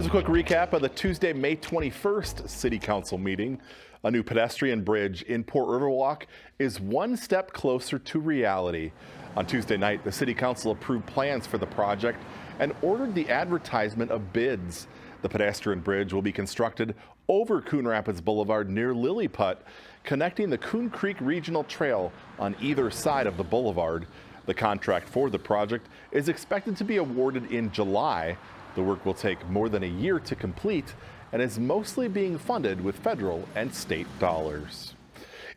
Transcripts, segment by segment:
a quick recap of the Tuesday, May 21st City Council meeting. A new pedestrian bridge in Port Riverwalk is one step closer to reality. On Tuesday night, the City Council approved plans for the project and ordered the advertisement of bids. The pedestrian bridge will be constructed over Coon Rapids Boulevard near Lilliput, connecting the Coon Creek Regional Trail on either side of the boulevard. The contract for the project is expected to be awarded in July. The work will take more than a year to complete and is mostly being funded with federal and state dollars.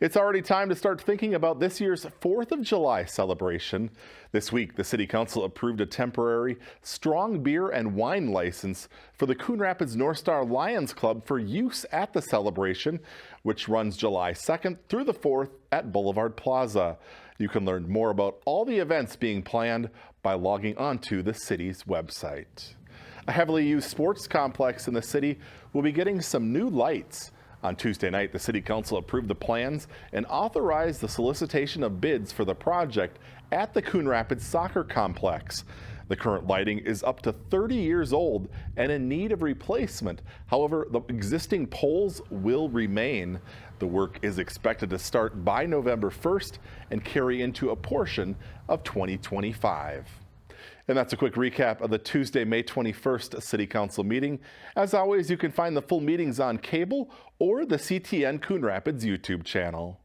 It's already time to start thinking about this year's 4th of July celebration. This week, the City Council approved a temporary strong beer and wine license for the Coon Rapids North Star Lions Club for use at the celebration, which runs July 2nd through the 4th at Boulevard Plaza. You can learn more about all the events being planned by logging onto the city's website. A heavily used sports complex in the city will be getting some new lights. On Tuesday night, the City Council approved the plans and authorized the solicitation of bids for the project at the Coon Rapids Soccer Complex. The current lighting is up to 30 years old and in need of replacement. However, the existing poles will remain. The work is expected to start by November 1st and carry into a portion of 2025. And that's a quick recap of the Tuesday, May 21st City Council meeting. As always, you can find the full meetings on cable or the CTN Coon Rapids YouTube channel.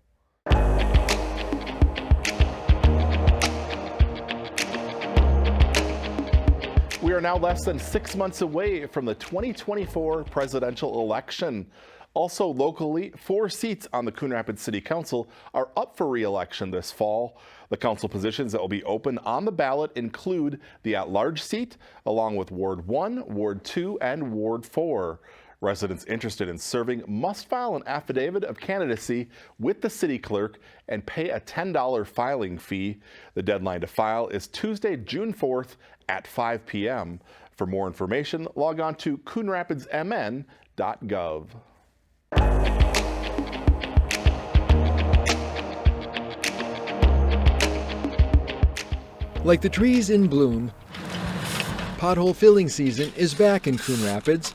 We are now less than 6 months away from the 2024 presidential election. Also locally, 4 seats on the Coon Rapids City Council are up for re-election this fall. The council positions that will be open on the ballot include the at-large seat, along with Ward 1, Ward 2, and Ward 4. Residents interested in serving must file an affidavit of candidacy with the city clerk and pay a $10 filing fee. The deadline to file is Tuesday, June 4th at 5 p.m. For more information, log on to coonrapidsmn.gov. Like the trees in bloom, pothole filling season is back in Coon Rapids,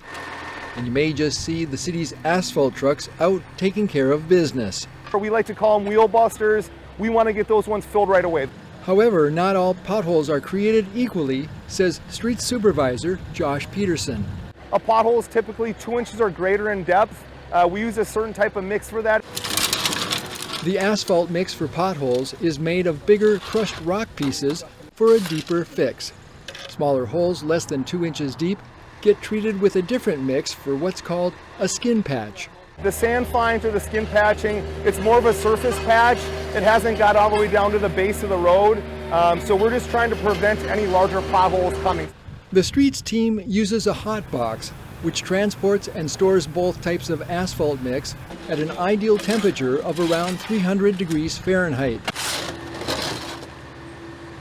and you may just see the city's asphalt trucks out taking care of business. We like to call them wheel busters. We want to get those ones filled right away. However, not all potholes are created equally, says street supervisor Josh Peterson. A pothole is typically 2 inches or greater in depth. We use a certain type of mix for that. The asphalt mix for potholes is made of bigger crushed rock pieces for a deeper fix. Smaller holes less than 2 inches deep get treated with a different mix for what's called a skin patch. The sand fines or the skin patching, it's more of a surface patch. It hasn't got all the way down to the base of the road. So we're just trying to prevent any larger potholes coming. The streets team uses a hot box, which transports and stores both types of asphalt mix at an ideal temperature of around 300 degrees Fahrenheit.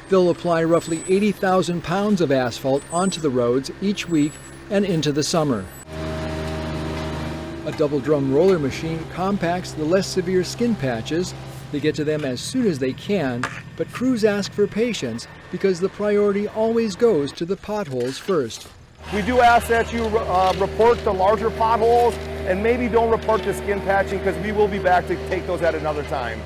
They'll apply roughly 80,000 pounds of asphalt onto the roads each week and into the summer. A double drum roller machine compacts the less severe skin patches. They get to them as soon as they can, but crews ask for patience because the priority always goes to the potholes first. We do ask that you report the larger potholes and maybe don't report the skin patching because we will be back to take those at another time.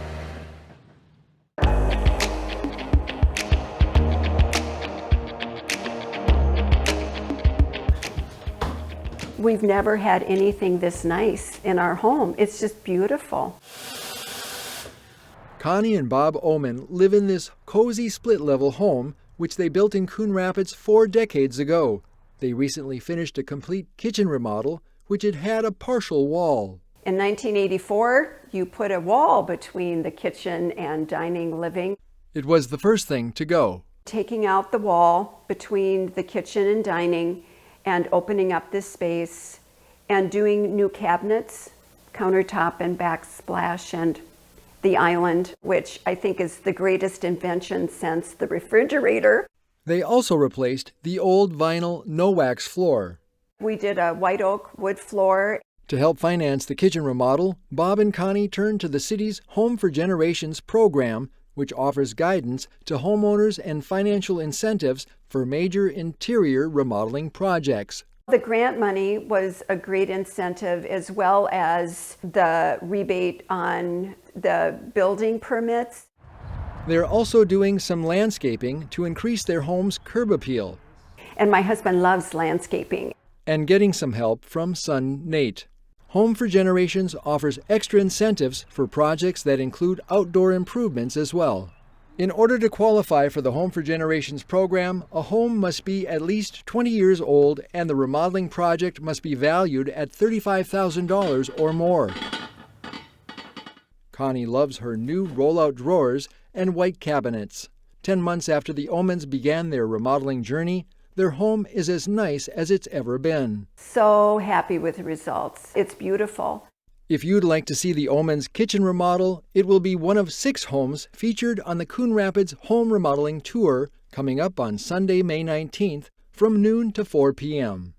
We've never had anything this nice in our home. It's just beautiful. Connie and Bob Oman live in this cozy split-level home, which they built in Coon Rapids 4 decades ago. They recently finished a complete kitchen remodel, which had had a partial wall. In 1984, you put a wall between the kitchen and dining living. It was the first thing to go. Taking out the wall between the kitchen and dining and opening up this space and doing new cabinets, countertop and backsplash, and the island, which I think is the greatest invention since the refrigerator. They also replaced the old vinyl no-wax floor. We did a white oak wood floor. To help finance the kitchen remodel, Bob and Connie turned to the city's Home for Generations program, which offers guidance to homeowners and financial incentives for major interior remodeling projects. The grant money was a great incentive, as well as the rebate on the building permits. They're also doing some landscaping to increase their home's curb appeal. And my husband loves landscaping. And getting some help from son Nate. Home for Generations offers extra incentives for projects that include outdoor improvements as well. In order to qualify for the Home for Generations program, a home must be at least 20 years old and the remodeling project must be valued at $35,000 or more. Connie loves her new roll-out drawers and white cabinets. 10 months after the Omens began their remodeling journey, their home is as nice as it's ever been. So happy with the results. It's beautiful. If you'd like to see the Omens kitchen remodel, it will be one of 6 homes featured on the Coon Rapids Home Remodeling Tour coming up on Sunday, May 19th from noon to 4 p.m.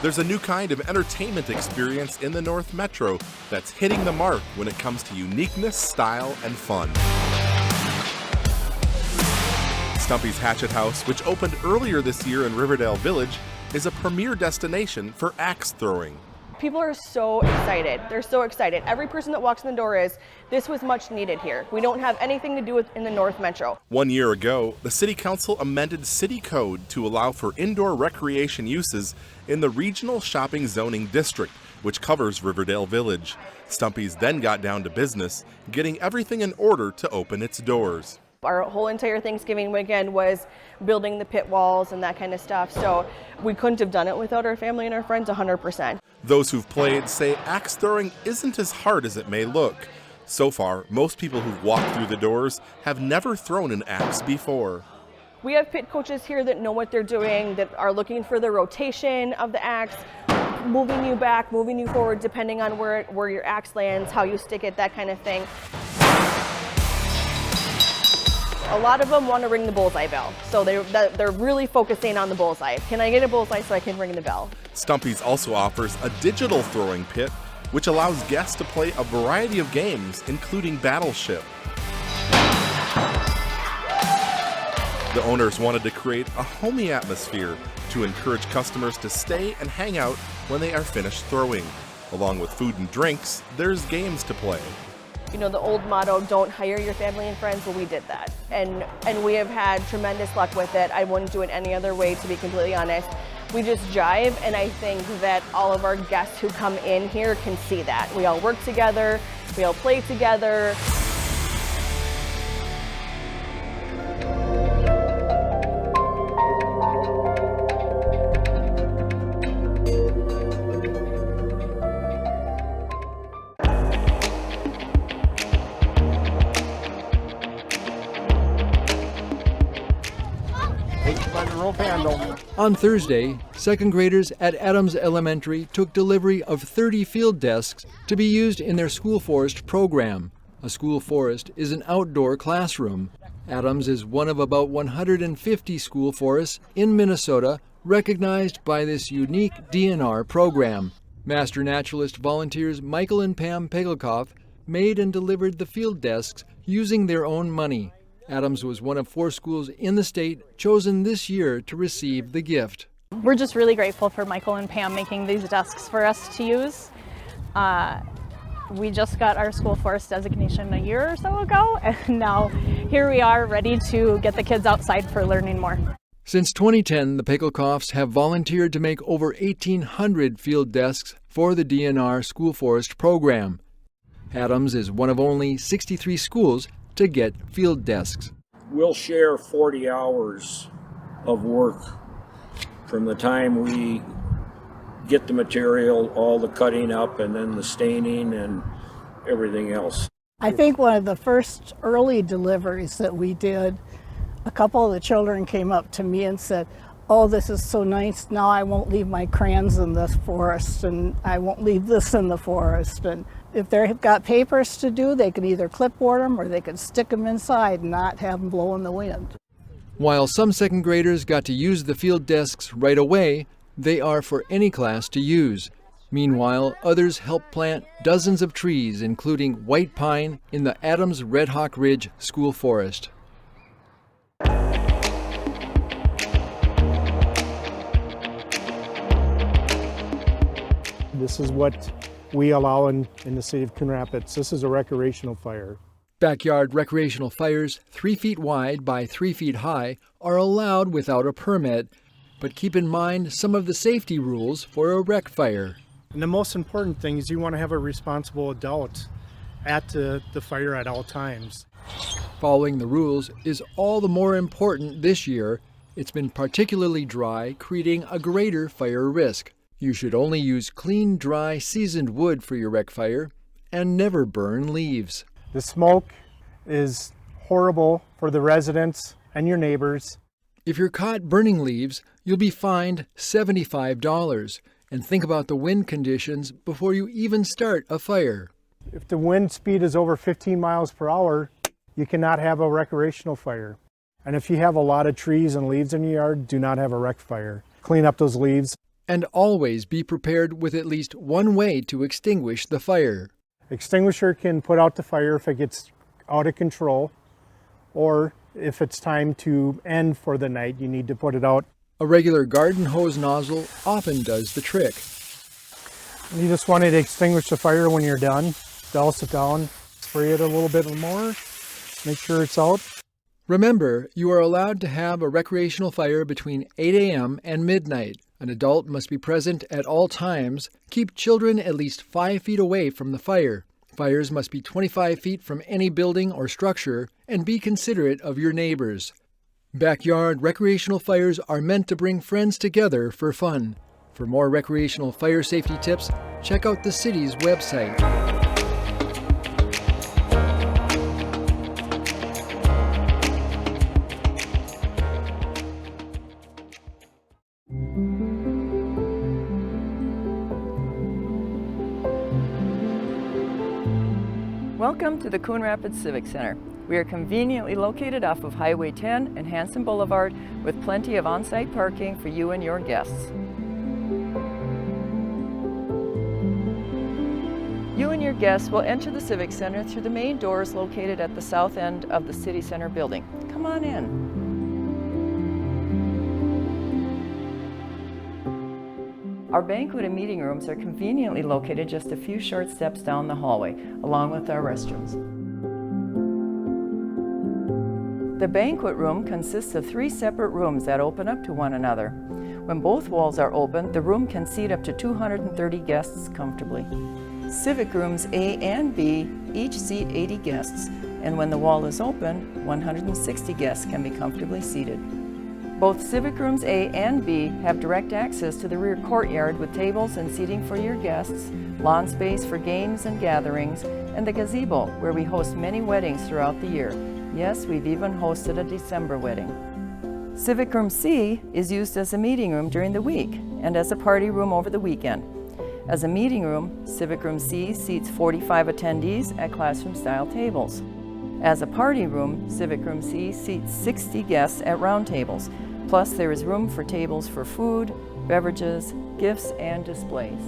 There's a new kind of entertainment experience in the North Metro that's hitting the mark when it comes to uniqueness, style, and fun. Stumpy's Hatchet House, which opened earlier this year in Riverdale Village, is a premier destination for axe throwing. People are so excited. They're so excited. Every person that walks in the door is, this was much needed here. We don't have anything to do with in the North Metro. 1 year ago, the City Council amended City Code to allow for indoor recreation uses in the Regional Shopping Zoning District, which covers Riverdale Village. Stumpy's then got down to business, getting everything in order to open its doors. Our whole entire Thanksgiving weekend was building the pit walls and that kind of stuff, so we couldn't have done it without our family and our friends 100%. Those who've played say axe throwing isn't as hard as it may look. So far, most people who've walked through the doors have never thrown an axe before. We have pit coaches here that know what they're doing, that are looking for the rotation of the axe, moving you back, moving you forward, depending on where your axe lands, how you stick it, that kind of thing. A lot of them want to ring the bullseye bell, so they're really focusing on the bullseye. Can I get a bullseye so I can ring the bell? Stumpy's also offers a digital throwing pit, which allows guests to play a variety of games, including Battleship. The owners wanted to create a homey atmosphere to encourage customers to stay and hang out when they are finished throwing. Along with food and drinks, there's games to play. You know, the old motto, don't hire your family and friends, well, we did that. And we have had tremendous luck with it. I wouldn't do it any other way, to be completely honest. We just jive, and I think that all of our guests who come in here can see that. We all work together, we all play together. On Thursday, second graders at Adams Elementary took delivery of 30 field desks to be used in their school forest program. A school forest is an outdoor classroom. Adams is one of about 150 school forests in Minnesota recognized by this unique DNR program. Master naturalist volunteers Michael and Pam Pegelkoff made and delivered the field desks using their own money. Adams was one of 4 schools in the state chosen this year to receive the gift. We're just really grateful for Michael and Pam making these desks for us to use. We just got our school forest designation a year or so ago, and now here we are ready to get the kids outside for learning more. Since 2010, the Pegelkoffs have volunteered to make over 1,800 field desks for the DNR School Forest program. Adams is one of only 63 schools to get field desks. We'll share 40 hours of work from the time we get the material, all the cutting up, and then the staining and everything else. I think one of the first early deliveries that we did, a couple of the children came up to me and said, "Oh, this is so nice. Now I won't leave my crayons in the forest, and I won't leave this in the forest." And if they've got papers to do, they can either clipboard them or they can stick them inside and not have them blow in the wind. While some second graders got to use the field desks right away, they are for any class to use. Meanwhile, others help plant dozens of trees, including white pine, in the Adams Red Hawk Ridge School Forest. This is what we allow in the city of Coon Rapids. This is a recreational fire. Backyard recreational fires, 3 feet wide by 3 feet high, are allowed without a permit, but keep in mind some of the safety rules for a rec fire. And the most important thing is you want to have a responsible adult at the fire at all times. Following the rules is all the more important this year. It's been particularly dry, creating a greater fire risk. You should only use clean, dry, seasoned wood for your rec fire and never burn leaves. The smoke is horrible for the residents and your neighbors. If you're caught burning leaves, you'll be fined $75. And think about the wind conditions before you even start a fire. If the wind speed is over 15 miles per hour, you cannot have a recreational fire. And if you have a lot of trees and leaves in your yard, do not have a rec fire. Clean up those leaves. And always be prepared with at least one way to extinguish the fire. Extinguisher can put out the fire if it gets out of control, or if it's time to end for the night, you need to put it out. A regular garden hose nozzle often does the trick. You just want to extinguish the fire when you're done. Douse it down, spray it a little bit more, make sure it's out. Remember, you are allowed to have a recreational fire between 8 a.m. and midnight. An adult must be present at all times. Keep children at least 5 feet away from the fire. Fires must be 25 feet from any building or structure, and be considerate of your neighbors. Backyard recreational fires are meant to bring friends together for fun. For more recreational fire safety tips, check out the city's website. Welcome to the Coon Rapids Civic Center. We are conveniently located off of Highway 10 and Hanson Boulevard with plenty of on-site parking for you and your guests. You and your guests will enter the Civic Center through the main doors located at the south end of the City Center building. Come on in. Our banquet and meeting rooms are conveniently located just a few short steps down the hallway, along with our restrooms. The banquet room consists of 3 separate rooms that open up to one another. When both walls are open, the room can seat up to 230 guests comfortably. Civic rooms A and B each seat 80 guests, and when the wall is open, 160 guests can be comfortably seated. Both Civic rooms A and B have direct access to the rear courtyard with tables and seating for your guests, lawn space for games and gatherings, and the gazebo where we host many weddings throughout the year. Yes, we've even hosted a December wedding. Civic room C is used as a meeting room during the week and as a party room over the weekend. As a meeting room, Civic room C seats 45 attendees at classroom-style tables. As a party room, Civic room C seats 60 guests at round tables. Plus, there is room for tables for food, beverages, gifts, and displays.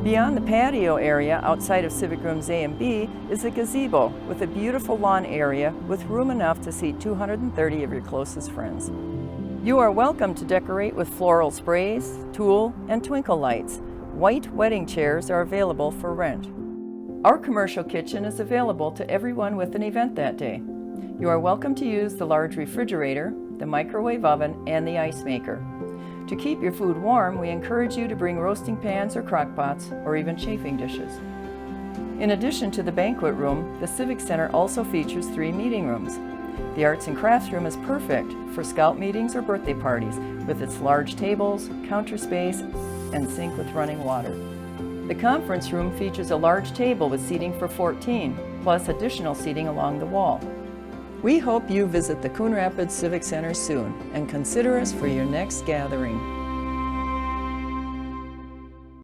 Beyond the patio area outside of Civic rooms A and B is a gazebo with a beautiful lawn area with room enough to seat 230 of your closest friends. You are welcome to decorate with floral sprays, tulle, and twinkle lights. White wedding chairs are available for rent. Our commercial kitchen is available to everyone with an event that day. You are welcome to use the large refrigerator, the microwave oven, and the ice maker. To keep your food warm, we encourage you to bring roasting pans or crock pots, or even chafing dishes. In addition to the banquet room, the Civic Center also features 3 meeting rooms. The Arts and Crafts room is perfect for scout meetings or birthday parties, with its large tables, counter space, and sink with running water. The conference room features a large table with seating for 14, plus additional seating along the wall. We hope you visit the Coon Rapids Civic Center soon and consider us for your next gathering.